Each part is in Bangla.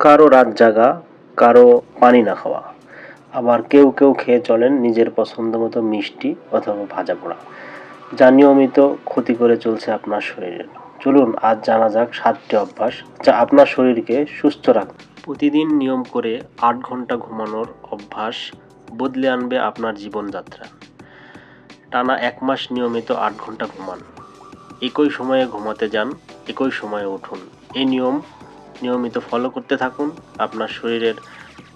কারো রাত জাগা, কারো পানি না খাওয়া, আবার কেউ কেউ খেয়ে চলেন নিজের পছন্দ মতো মিষ্টি অথবা ভাজা পোড়া, যা নিয়মিত ক্ষতি করে চলছে আপনার শরীরের। চলুন আজ জানা যাক 7টি অভ্যাস যা আপনার শরীরকে সুস্থ রাখবে। প্রতিদিন নিয়ম করে 8 ঘন্টা ঘুমানোর অভ্যাস বদলে আনবে আপনার জীবনযাত্রা। টানা 1 মাস নিয়মিত 8 ঘন্টা ঘুমান, একই সময়ে ঘুমাতে যান, একই সময়ে উঠুন। এই নিয়ম নিয়মিত ফলো করতে থাকুন, আপনার শরীরের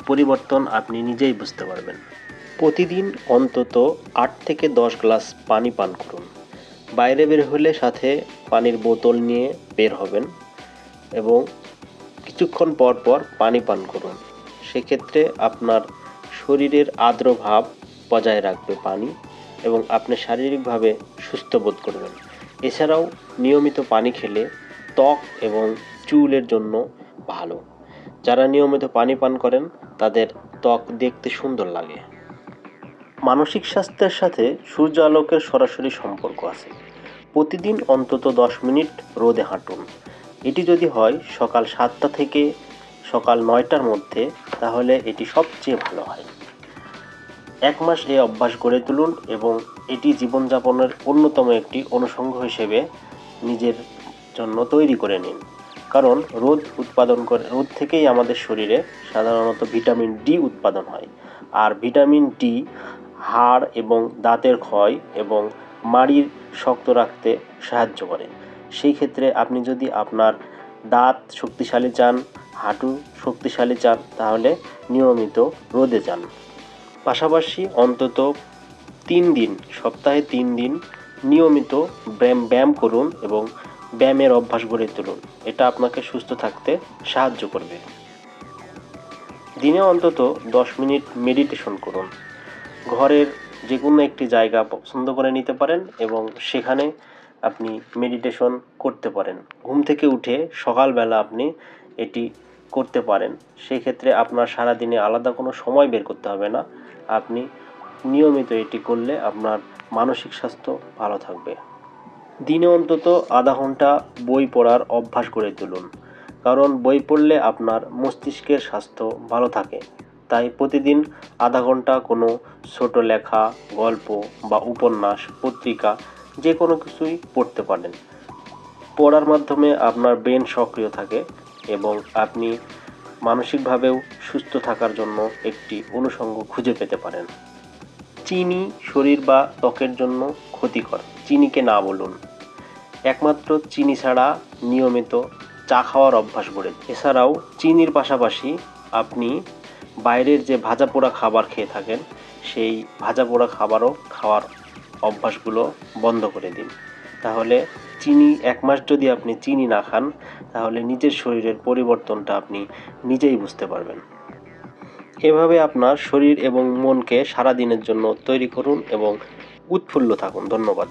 পরিবর্তন আপনি নিজেই বুঝতে পারবেন। প্রতিদিন অন্তত 8 থেকে 10 গ্লাস পানি পান করুন। বাইরে বের হলে সাথে পানির বোতল নিয়ে বের হবেন এবং কিছুক্ষণ পর পর পানি পান করুন। সেক্ষেত্রে আপনার শরীরের আর্দ্র ভাব বজায় রাখবে পানি এবং আপনি শারীরিকভাবে সুস্থ বোধ করবেন। এছাড়াও নিয়মিত পানি খেলে ত্বক এবং চুলের জন্য ভালো। যারা নিয়মিত পানি পান করেন তাদের ত্বক দেখতে সুন্দর লাগে। মানসিক স্বাস্থ্যের সাথে সূর্য আলোকের সরাসরি সম্পর্ক আছে। প্রতিদিন অন্তত 10 মিনিট রোদে হাঁটুন। এটি যদি হয় সকাল 7টা থেকে সকাল 9টার মধ্যে, তাহলে এটি সবচেয়ে ভালো হয়। 1 মাস এই অভ্যাস গড়ে তুলুন এবং এটি জীবনযাপনের অন্যতম একটি অনুষঙ্গ হিসেবে নিজের জন্য তৈরি করে নিন। কারণ রোদ থেকেই আমাদের শরীরে সাধারণত ভিটামিন ডি উৎপাদন হয়, আর ভিটামিন ডি হাড় এবং দাঁতের ক্ষয় এবং মাড়ির শক্ত রাখতে সাহায্য করে। সেই ক্ষেত্রে আপনি যদি আপনার দাঁত শক্তিশালী চান, হাঁটু শক্তিশালী চান, তাহলে নিয়মিত রোদে যান। পাশাপাশি অন্তত 3 দিন, সপ্তাহে 3 দিন নিয়মিত ব্যায়াম করুন এবং ব্যায়ামের অভ্যাস গড়ে তুলুন। এটা আপনাকে সুস্থ থাকতে সাহায্য করবে। দিনে অন্তত 10 মিনিট মেডিটেশন করুন। ঘরের যে কোনো একটি জায়গা পছন্দ করে নিতে পারেন এবং সেখানে আপনি মেডিটেশন করতে পারেন। ঘুম থেকে উঠে সকালবেলা আপনি এটি করতে পারেন। সেক্ষেত্রে আপনার সারাদিনে আলাদা কোনো সময় বের করতে হবে না। আপনি নিয়মিত এটি করলে আপনার মানসিক স্বাস্থ্য ভালো থাকবে। দিনে অন্তত আধা ঘন্টা বই পড়ার অভ্যাস গড়ে তুলুন। কারণ বই পড়লে আপনার মস্তিষ্কের স্বাস্থ্য ভালো থাকে। তাই প্রতিদিন আধা ঘন্টা কোনো ছোট লেখা, গল্প বা উপন্যাস, পত্রিকা যে কোনো কিছুই পড়তে পারেন। পড়ার মাধ্যমে আপনার ব্রেন সক্রিয় থাকে এবং আপনি মানসিকভাবেও সুস্থ থাকার জন্য একটি অনুষঙ্গ খুঁজে পেতে পারেন। চিনি শরীর বা ত্বকের জন্য ক্ষতিকর, চিনিকে না বলুন। একমাত্র চিনি ছাড়া নিয়মিত চা খাওয়ার অভ্যাস গড়ে। এছাড়াও চিনির পাশাপাশি আপনি বাইরের যে ভাজা পোড়া খাবার খেয়ে থাকেন, সেই ভাজা পোড়া খাবারও খাওয়ার অভ্যাসগুলো বন্ধ করে দিন। তাহলে 1 মাস যদি আপনি চিনি না খান, তাহলে নিজের শরীরের পরিবর্তনটা আপনি নিজেই বুঝতে পারবেন। এভাবে আপনার শরীর এবং মনকে সারা দিনের জন্য তৈরি করুন এবং উৎফুল্ল থাকুন। ধন্যবাদ।